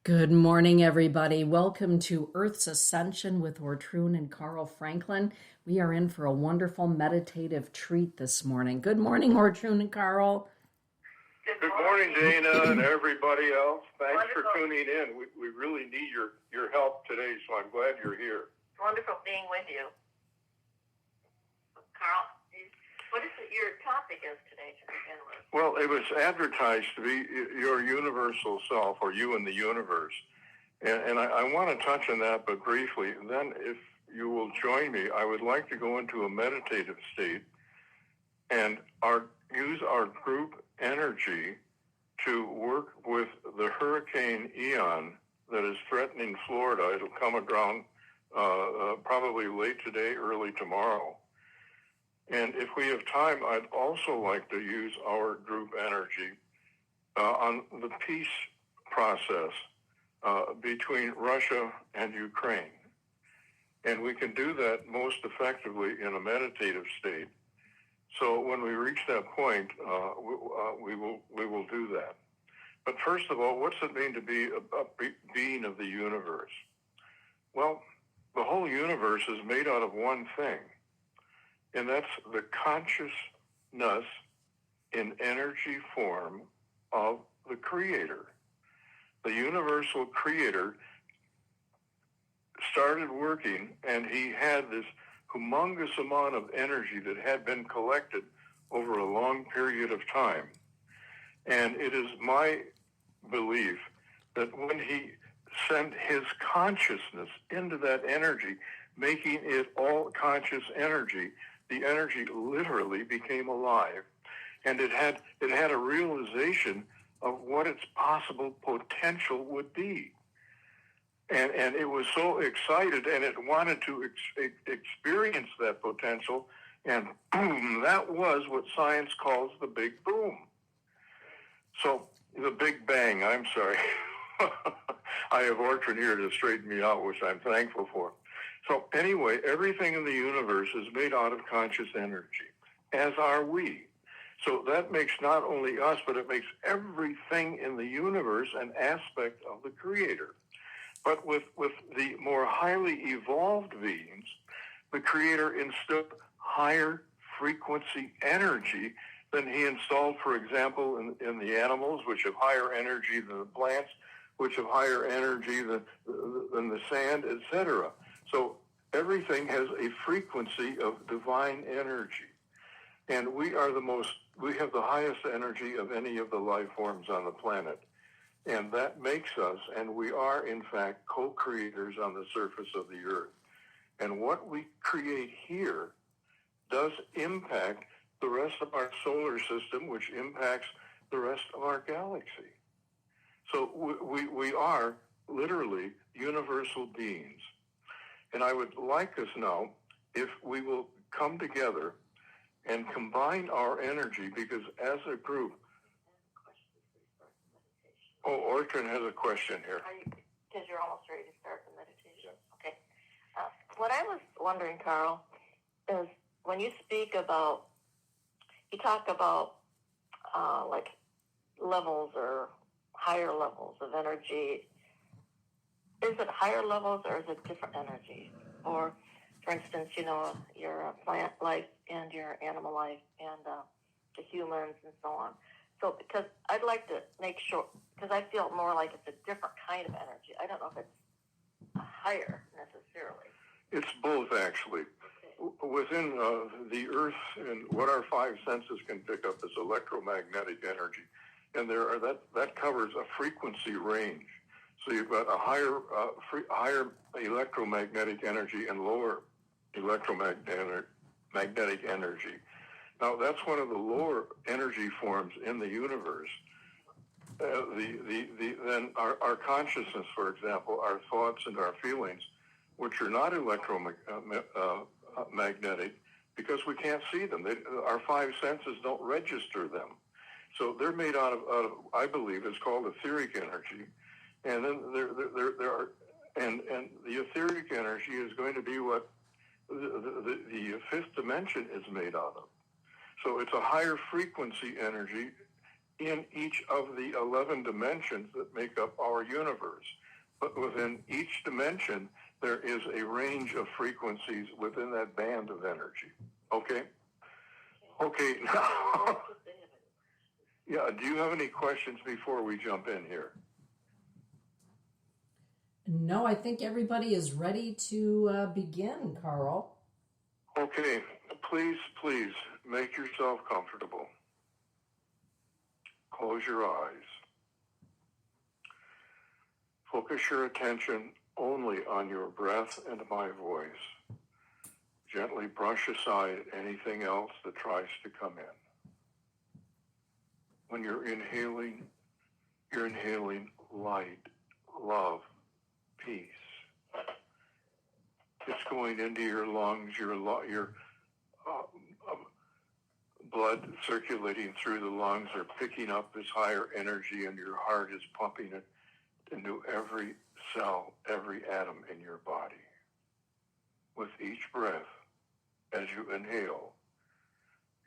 Good morning, everybody. Welcome to Earth's Ascension with Ortrun and Carl Franklin. We are in for a wonderful meditative treat this morning. Good morning, Ortrun and Carl. Good morning, Dana, and everybody else. Thanks for tuning in. We really need your help today, so I'm glad you're here. It's wonderful being with you. Carl, what is it your topic is today to begin with? Well, it was advertised to be your universal self, or you in the universe. And I want to touch on that, but briefly. And then if you will join me, I would like to go into a meditative state and use our group energy to work with the Hurricane Ian that is threatening Florida. It'll come around probably late today, early tomorrow. And if we have time, I'd also like to use our group energy on the peace process between Russia and Ukraine. And we can do that most effectively in a meditative state. So when we reach that point, we will do that. But first of all, what's it mean to be a being of the universe? Well, the whole universe is made out of one thing, and that's the consciousness in energy form of the Creator. The universal Creator started working, and he had this humongous amount of energy that had been collected over a long period of time. And it is my belief that when he sent his consciousness into that energy, making it all conscious energy, the energy literally became alive. And it had a realization of what its possible potential would be. And it was so excited, and it wanted to experience that potential, and boom, that was what science calls the Big Boom. So, the Big Bang, I'm sorry. I have Ortrun here to straighten me out, which I'm thankful for. So anyway, everything in the universe is made out of conscious energy, as are we. So that makes not only us, but it makes everything in the universe an aspect of the Creator. But with the more highly evolved beings, the Creator instilled higher frequency energy than he installed, for example, in the animals, which have higher energy than the plants, which have higher energy than the sand, etc. So everything has a frequency of divine energy. And we have the highest energy of any of the life forms on the planet. And that makes us, and we are in fact co-creators on the surface of the earth. And what we create here does impact the rest of our solar system, which impacts the rest of our galaxy. So we are literally universal beings. And I would like us now, if we will come together and combine our energy, because as a group, Ortrun has a question here. Because you're almost ready to start the meditation. Okay. What I was wondering, Carl, is when you talk about like levels or higher levels of energy. Is it higher levels or is it different energy? Or, for instance, your plant life and your animal life and the humans and so on. So, because I'd like to make sure, because I feel more like it's a different kind of energy. I don't know if it's higher necessarily. It's both, actually. Okay. Within the Earth, and what our five senses can pick up is electromagnetic energy. And that covers a frequency range. So you've got a higher electromagnetic energy and lower electromagnetic energy. Now, that's one of the lower energy forms in the universe. Then our consciousness, for example, our thoughts and our feelings, which are not electromagnetic, because we can't see them. Our five senses don't register them. So they're made out of I believe, it's called etheric energy. And then there are, and the etheric energy is going to be what the fifth dimension is made out of. So it's a higher frequency energy in each of the 11 dimensions that make up our universe. But within each dimension, there is a range of frequencies within that band of energy. Okay? Okay, now, yeah, do you have any questions before we jump in here? No, I think everybody is ready to begin, Carl. Okay, please make yourself comfortable. Close your eyes. Focus your attention only on your breath and my voice. Gently brush aside anything else that tries to come in. When you're inhaling light, love, peace. It's going into your lungs, your blood circulating through the lungs are picking up this higher energy, and your heart is pumping it into every cell, every atom in your body. With each breath, as you inhale,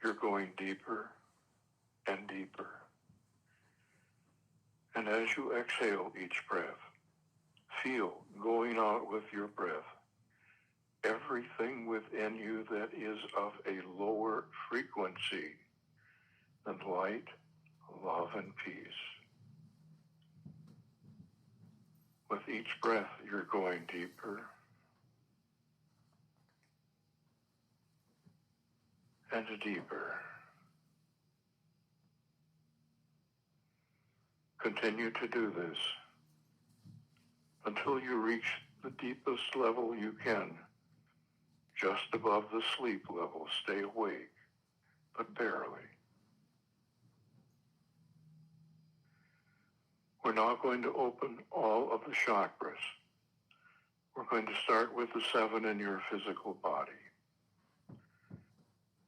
you're going deeper and deeper. And as you exhale each breath, feel going out with your breath everything within you that is of a lower frequency than light, love, and peace. With each breath, you're going deeper and deeper. Continue to do this until you reach the deepest level you can, just above the sleep level. Stay awake, but barely. We're now going to open all of the chakras. We're going to start with the 7 in your physical body.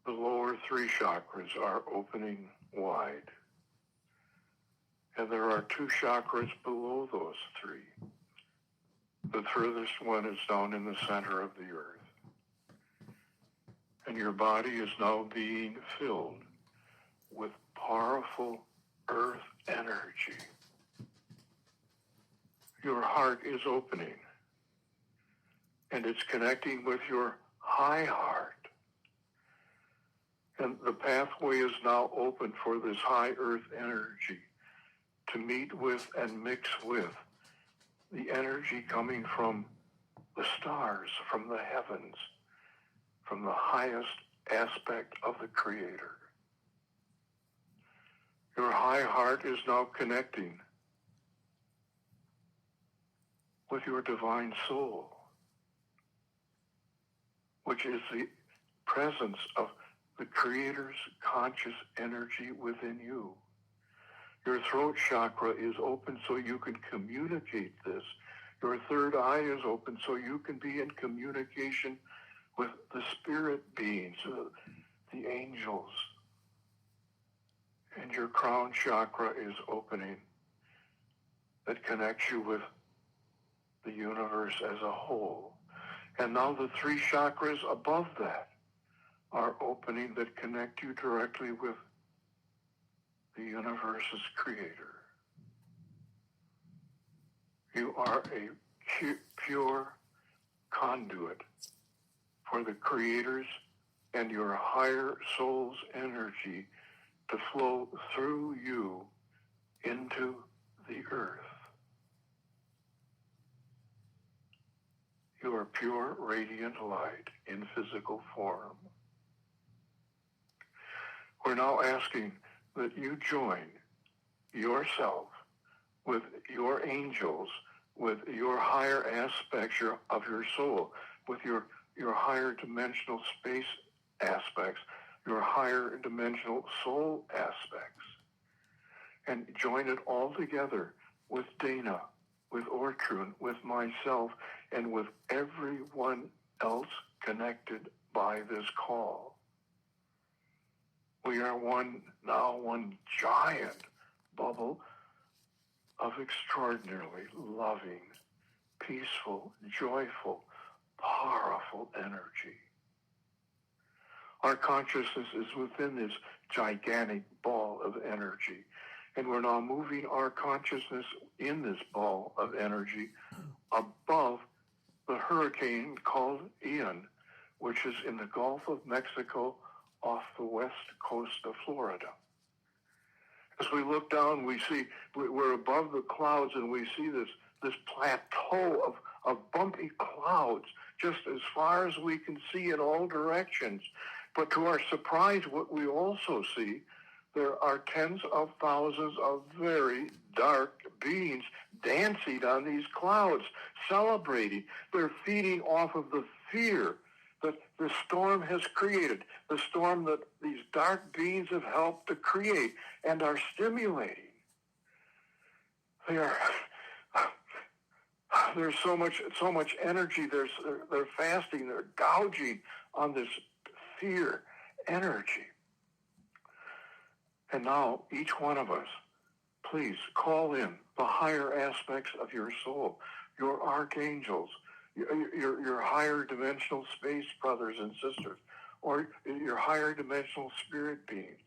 The lower 3 chakras are opening wide. And there are 2 chakras below those 3. The furthest one is down in the center of the earth. And your body is now being filled with powerful earth energy. Your heart is opening, and it's connecting with your high heart. And the pathway is now open for this high earth energy to meet with and mix with the energy coming from the stars, from the heavens, from the highest aspect of the Creator. Your high heart is now connecting with your divine soul, which is the presence of the Creator's conscious energy within you. Your throat chakra is open so you can communicate this. Your third eye is open so you can be in communication with the spirit beings, the angels. And your crown chakra is opening that connects you with the universe as a whole. And now the 3 chakras above that are opening that connect you directly with the universe's Creator. You are a pure conduit for the Creator's and your higher soul's energy to flow through you into the earth. You are pure, radiant light in physical form. We're now asking that you join yourself with your angels, with your higher aspects of your soul, with your higher dimensional space aspects, your higher dimensional soul aspects, and join it all together with Dana, with Ortrun, with myself, and with everyone else connected by this call. We are one giant bubble of extraordinarily loving, peaceful, joyful, powerful energy. Our consciousness is within this gigantic ball of energy, And we're now moving our consciousness in this ball of energy above the hurricane called Ian, which is in the Gulf of Mexico off the west coast of Florida. As we look down, we see we're above the clouds, and we see this plateau of bumpy clouds just as far as we can see in all directions. But to our surprise, what we also see, there are tens of thousands of very dark beings dancing on these clouds, celebrating. They're feeding off of the fear that the storm has created, the storm that these dark beings have helped to create and are stimulating. There's so much energy. They're fasting. They're gouging on this fear energy. And now, each one of us, please call in the higher aspects of your soul, your archangels, your higher dimensional space brothers and sisters, or your higher dimensional spirit beings,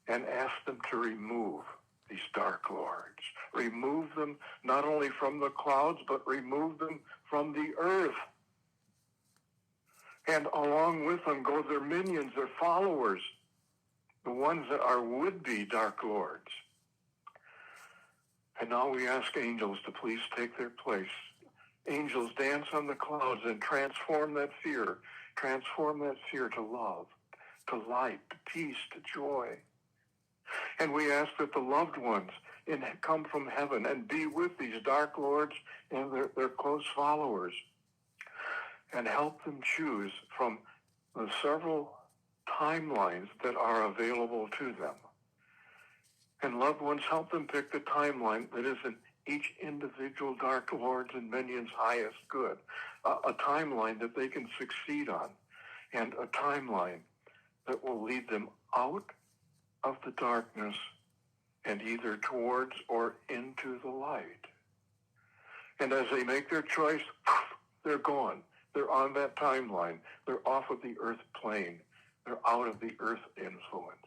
and ask them to remove these dark lords. Remove them not only from the clouds, but remove them from the earth. And along with them go their minions, their followers, the ones that are would-be dark lords. And now we ask angels to please take their place. Angels dance on the clouds and transform that fear to love, to light, to peace, to joy. And we ask that the loved ones come from heaven and be with these dark lords and their close followers, and help them choose from the several timelines that are available to them. And loved ones, help them pick the timeline that is in each individual dark lord's and minion's highest good, a timeline that they can succeed on, and a timeline that will lead them out of the darkness and either towards or into the light. And as they make their choice, they're gone. They're on that timeline. They're off of the earth plane. They're out of the earth influence.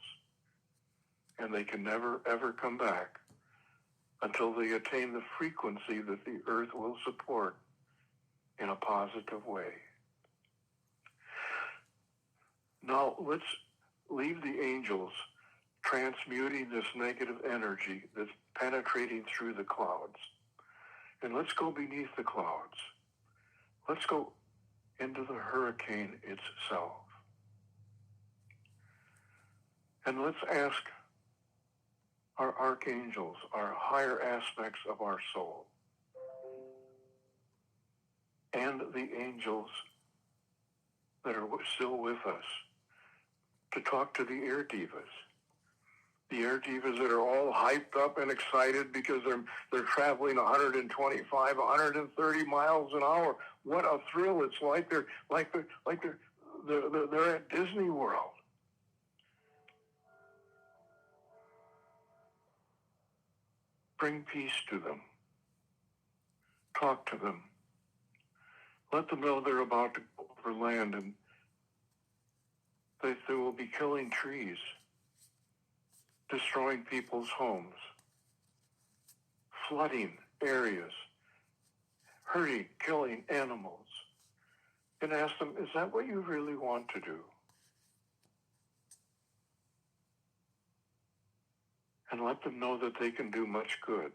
And they can never, ever come back until they attain the frequency that the earth will support in a positive way. Now, let's leave the angels transmuting this negative energy that's penetrating through the clouds. And let's go beneath the clouds. Let's go into the hurricane itself. And let's ask our archangels, our higher aspects of our soul, and the angels that are still with us, to talk to the air divas. The air divas that are all hyped up and excited because they're traveling 125, 130 miles an hour. What a thrill! It's like they're at Disney World. Bring peace to them. Talk to them. Let them know they're about to go over land and they will be killing trees, destroying people's homes, flooding areas, hurting, killing animals. And ask them, is that what you really want to do? And let them know that they can do much good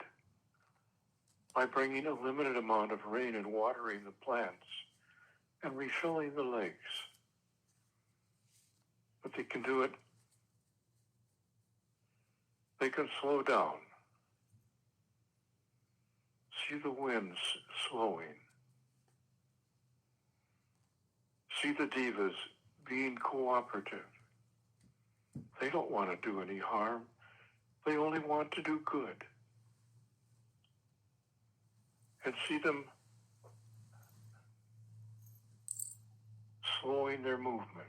by bringing a limited amount of rain and watering the plants and refilling the lakes. But they can do it. They can slow down. See the winds slowing. See the divas being cooperative. They don't want to do any harm. They only want to do good. And see them slowing their movement.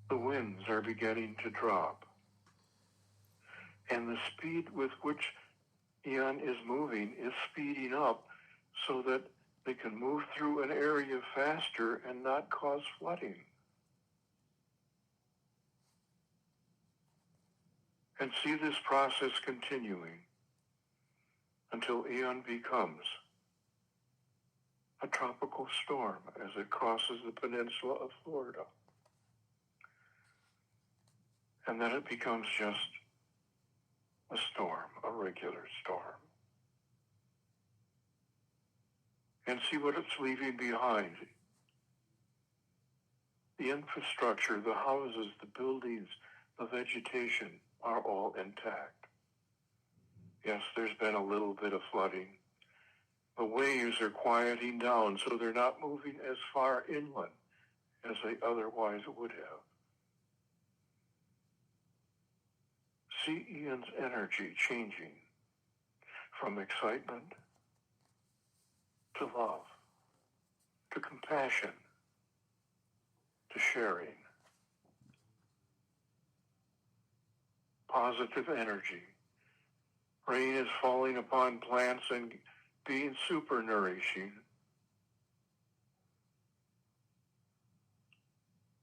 The winds are beginning to drop. And the speed with which Ian is moving is speeding up so that they can move through an area faster and not cause flooding. And see this process continuing until Eon becomes a tropical storm as it crosses the peninsula of Florida. And then it becomes just a storm, a regular storm. And see what it's leaving behind. The infrastructure, the houses, the buildings, the vegetation are all intact. Yes, there's been a little bit of flooding. The waves are quieting down, so they're not moving as far inland as they otherwise would have. See Ian's energy changing from excitement to love, to compassion, to sharing. Positive energy. Rain is falling upon plants and being super nourishing.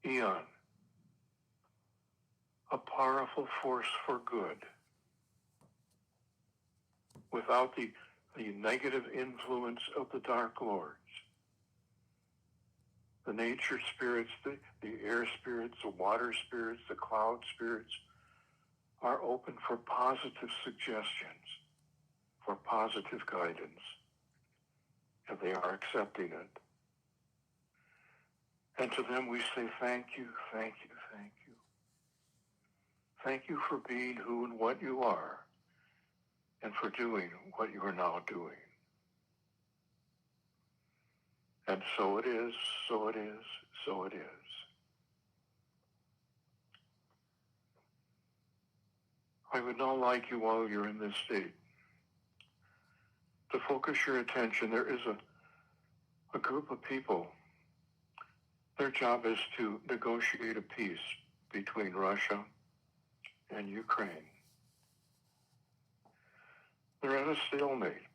Eon, a powerful force for good, without the negative influence of the Dark Lords. The nature spirits, the air spirits, the water spirits, the cloud spirits are open for positive suggestions, for positive guidance, and they are accepting it. And to them we say, thank you, thank you, thank you. Thank you for being who and what you are, and for doing what you are now doing. And so it is, so it is, so it is. I would now like you, while you're in this state, to focus your attention. There is a group of people. Their job is to negotiate a peace between Russia and Ukraine. They're at a stalemate.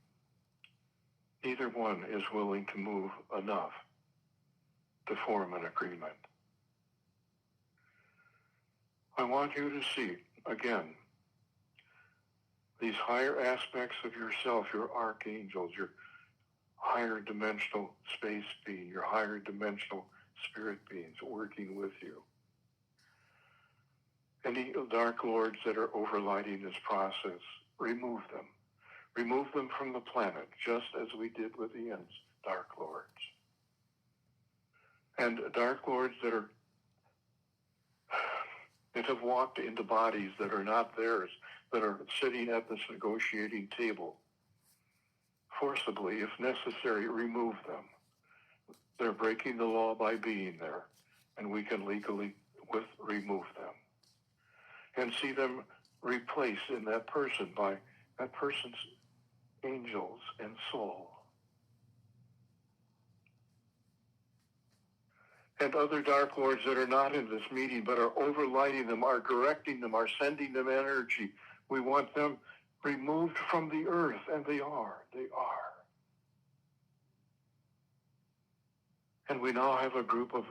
Neither one is willing to move enough to form an agreement. I want you to see, again, these higher aspects of yourself, your archangels, your higher dimensional space being, your higher dimensional spirit beings working with you. Any dark lords that are overlighting this process, remove them. Remove them from the planet, just as we did with Ian's dark lords. And dark lords that have walked into bodies that are not theirs, that are sitting at this negotiating table, forcibly, if necessary, remove them. They're breaking the law by being there, and we can legally remove them. And see them replaced in that person by that person's angels and soul. And other dark lords that are not in this meeting but are overlighting them, are directing them, are sending them energy. We want them removed from the earth, and they are. They are. And we now have a group of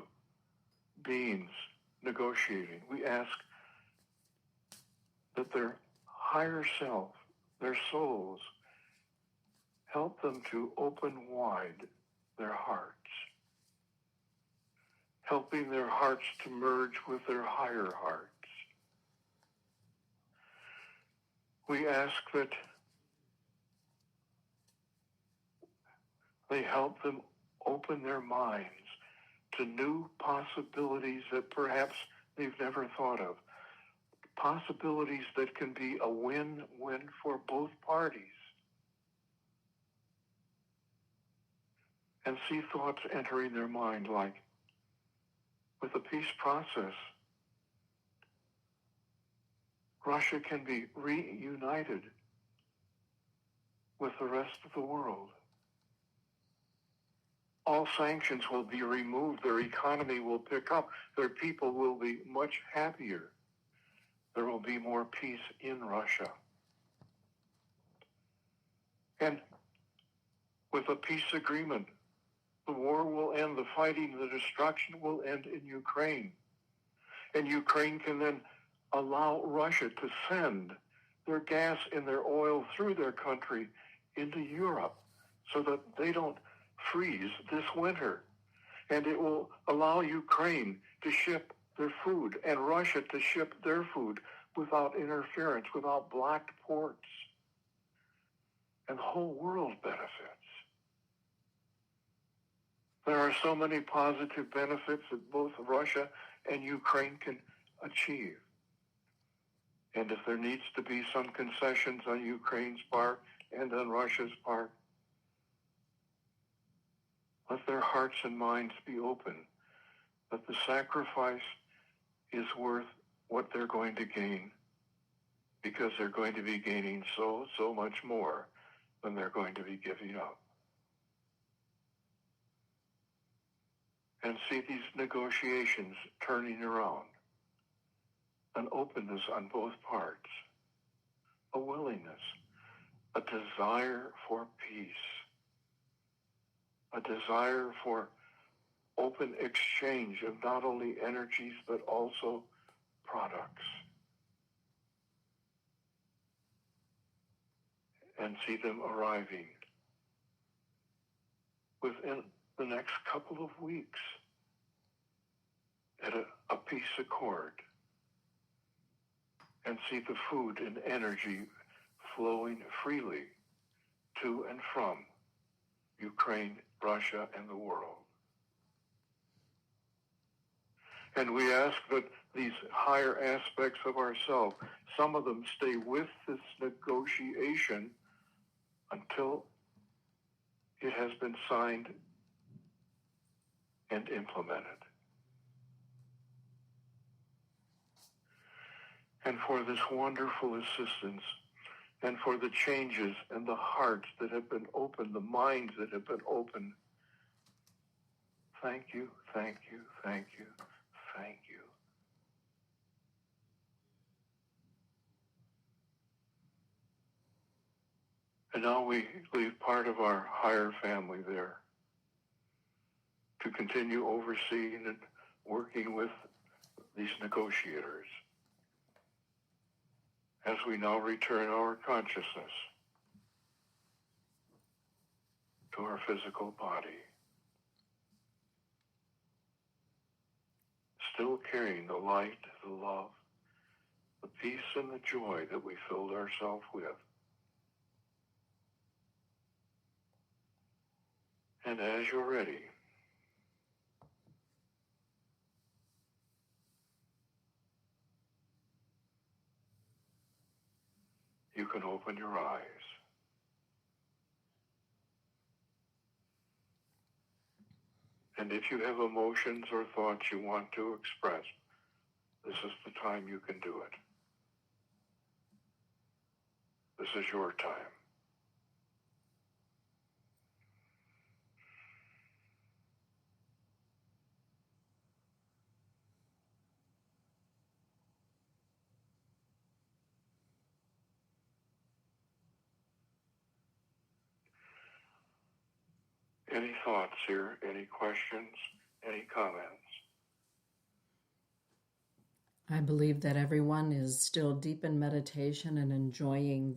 beings negotiating. We ask that their higher self, their souls, help them to open wide their hearts, helping their hearts to merge with their higher hearts. We ask that they help them open their minds to new possibilities that perhaps they've never thought of. Possibilities that can be a win-win for both parties. And see thoughts entering their mind like, with the peace process, Russia can be reunited with the rest of the world. All sanctions will be removed. Their economy will pick up. Their people will be much happier. There will be more peace in Russia. And with a peace agreement, the war will end, the fighting, the destruction will end in Ukraine. And Ukraine can then allow Russia to send their gas and their oil through their country into Europe so that they don't freeze this winter. And it will allow Ukraine to ship their food and Russia to ship their food without interference, without blocked ports. And the whole world benefits. There are so many positive benefits that both Russia and Ukraine can achieve. And if there needs to be some concessions on Ukraine's part and on Russia's part, let their hearts and minds be open, that the sacrifice is worth what they're going to gain, because they're going to be gaining so much more than they're going to be giving up. And see these negotiations turning around, an openness on both parts, a willingness, a desire for peace, a desire for open exchange of not only energies but also products. And see them arriving within the next couple of weeks at a peace accord, and see the food and energy flowing freely to and from Ukraine, Russia, and the world. And we ask that these higher aspects of ourselves, some of them stay with this negotiation until it has been signed and implemented. And for this wonderful assistance, and for the changes and the hearts that have been opened, the minds that have been opened, thank you, thank you, thank you, thank you. And now we leave part of our higher family there to continue overseeing and working with these negotiators as we now return our consciousness to our physical body, still carrying the light, the love, the peace and the joy that we filled ourselves with. And as you're ready, you can open your eyes. And if you have emotions or thoughts you want to express, this is the time you can do it. This is your time. Any thoughts here? Any questions? Any comments? I believe that everyone is still deep in meditation and enjoying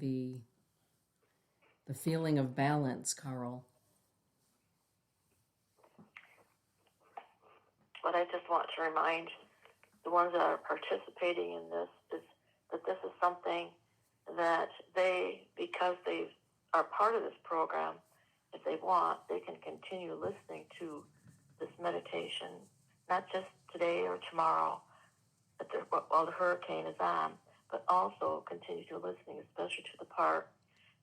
the feeling of balance, Carl. But I just want to remind the ones that are participating in this is that this is something that they, because they are part of this program, if they want, they can continue listening to this meditation, not just today or tomorrow while the hurricane is on, but also continue to listening, especially to the part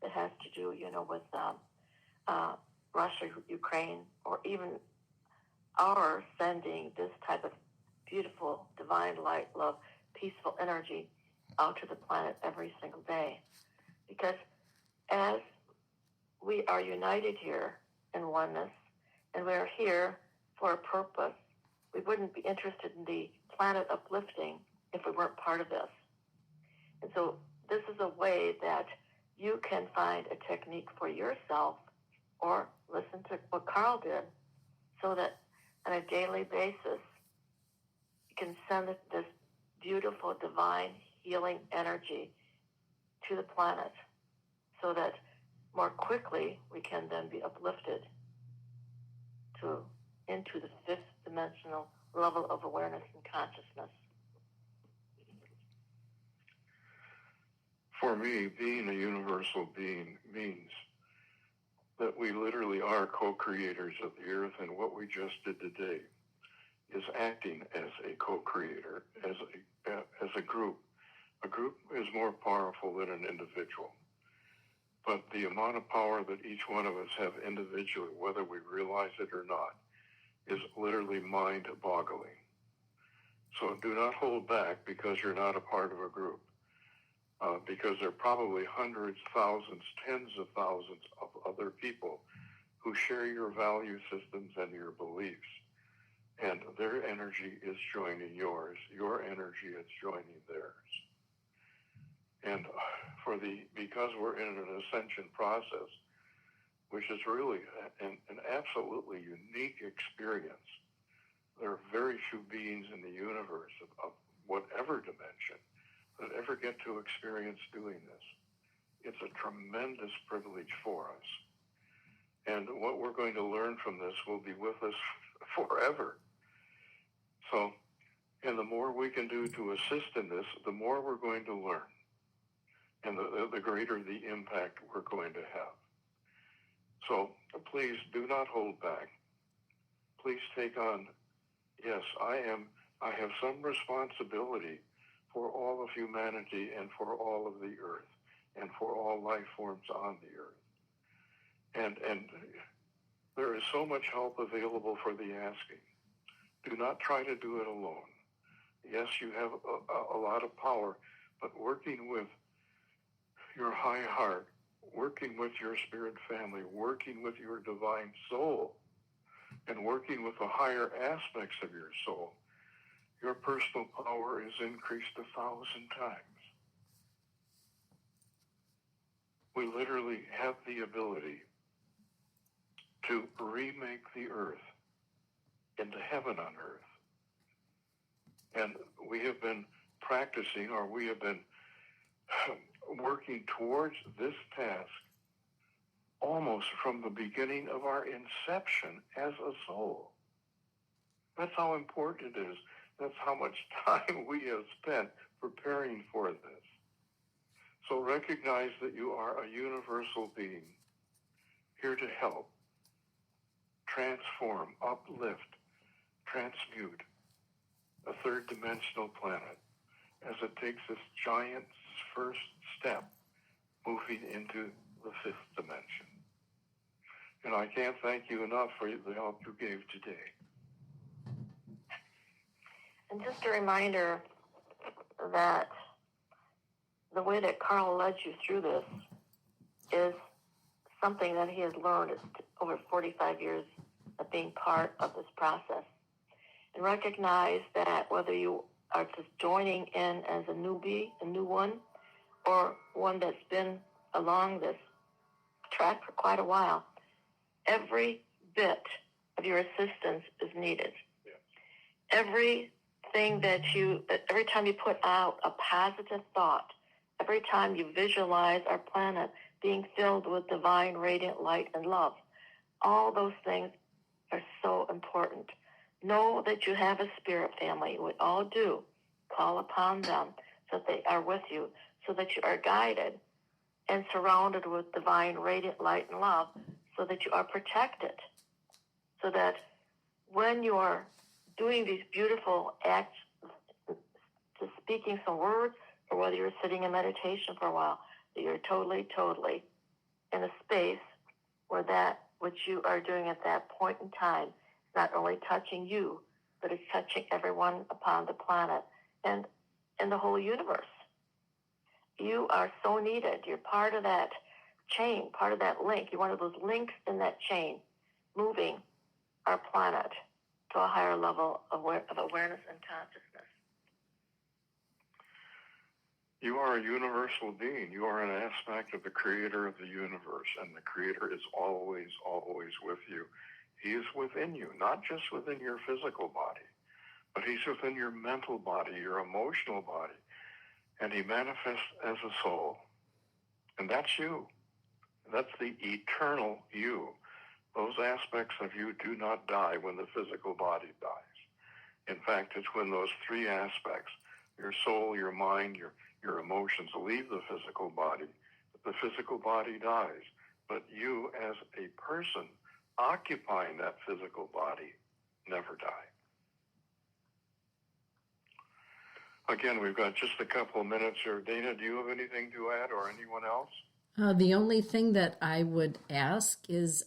that has to do, with Russia, Ukraine, or even our sending this type of beautiful, divine light, love, peaceful energy out to the planet every single day. Because as we are united here in oneness, and we are here for a purpose, we wouldn't be interested in the planet uplifting if we weren't part of this. And so this is a way that you can find a technique for yourself, or listen to what Carl did, so that on a daily basis you can send this beautiful, divine, healing energy to the planet so that more quickly we can then be uplifted into the fifth dimensional level of awareness and consciousness. For me, being a universal being means that we literally are co-creators of the earth, and what we just did today is acting as a co-creator, as a group. A group is more powerful than an individual. But the amount of power that each one of us have individually, whether we realize it or not, is literally mind-boggling. So do not hold back because you're not a part of a group. Because there are probably hundreds, thousands, tens of thousands of other people who share your value systems and your beliefs. And their energy is joining yours. Your energy is joining theirs. And because we're in an ascension process, which is really an absolutely unique experience, there are very few beings in the universe of whatever dimension that ever get to experience doing this. It's a tremendous privilege for us. And what we're going to learn from this will be with us forever. So, and the more we can do to assist in this, the more we're going to learn. And the greater the impact we're going to have. So please do not hold back. Please take on, yes, I have some responsibility for all of humanity and for all of the earth and for all life forms on the earth. And there is so much help available for the asking. Do not try to do it alone. Yes, you have a lot of power, but working with your high heart, working with your spirit family, working with your divine soul, and working with the higher aspects of your soul, your personal power is increased 1,000 times. We literally have the ability to remake the earth into heaven on earth. And we have been practicing, or we have been working towards this task almost from the beginning of our inception as a soul. That's how important it is. That's how much time we have spent preparing for this. So recognize that you are a universal being, here to help, transform, uplift, transmute a third dimensional planet as it takes this giant first step moving into the fifth dimension. And I can't thank you enough for the help you gave today. And just a reminder that the way that Carl led you through this is something that he has learned over 45 years of being part of this process. And recognize that whether you are just joining in as a newbie, a new one, or one that's been along this track for quite a while, every bit of your assistance is needed. Yeah. Every time you put out a positive thought, every time you visualize our planet being filled with divine, radiant light and love, all those things are so important. Know that you have a spirit family. We all do. Call upon them so that they are with you, so that you are guided and surrounded with divine, radiant light and love, so that you are protected, so that when you are doing these beautiful acts, just speaking some words, or whether you're sitting in meditation for a while, that you're totally, totally in a space where that which you are doing at that point in time is not only touching you, but it's touching everyone upon the planet and in the whole universe. You are so needed. You're part of that chain, part of that link. You're one of those links in that chain, moving our planet to a higher level of awareness and consciousness. You are a universal being. You are an aspect of the creator of the universe, and the creator is always, always with you. He is within you, not just within your physical body, but he's within your mental body, your emotional body, and he manifests as a soul. And that's you. That's the eternal you. Those aspects of you do not die when the physical body dies. In fact, it's when those three aspects, your soul, your mind, your emotions, leave the physical body, that the physical body dies. But you as a person occupying that physical body never die. Again, we've got just a couple of minutes here. Dana, do you have anything to add, or anyone else? The only thing that I would ask is,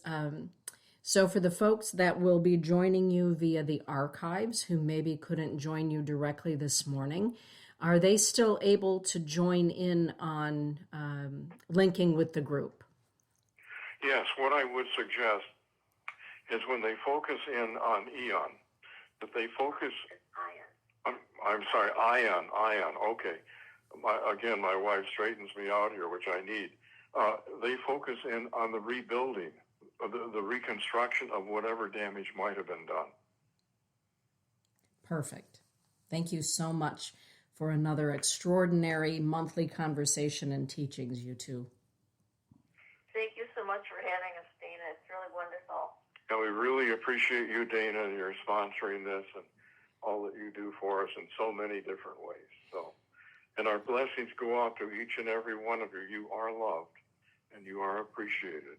so for the folks that will be joining you via the archives who maybe couldn't join you directly this morning, are they still able to join in on linking with the group? Yes, what I would suggest is when they focus in on Eon, that they focus... I'm sorry, Ion, okay. My wife straightens me out here, which I need. They focus in on the rebuilding, the reconstruction of whatever damage might have been done. Perfect. Thank you so much for another extraordinary monthly conversation and teachings, you two. Thank you so much for having us, Dana. It's really wonderful. And we really appreciate you, Dana, and your sponsoring this and all that you do for us in so many different ways. So, and our blessings go out to each and every one of you. You are loved and you are appreciated.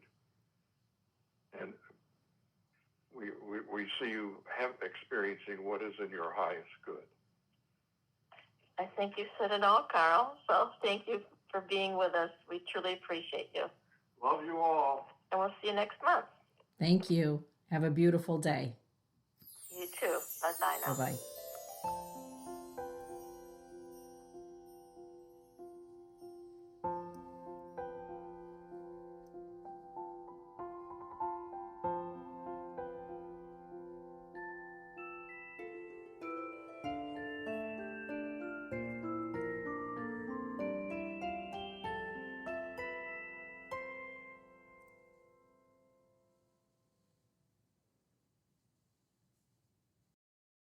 And we see you experiencing what is in your highest good. I think you said it all, Carl. So thank you for being with us. We truly appreciate you. Love you all. And we'll see you next month. Thank you. Have a beautiful day. You too. Bye-bye now. Bye-bye.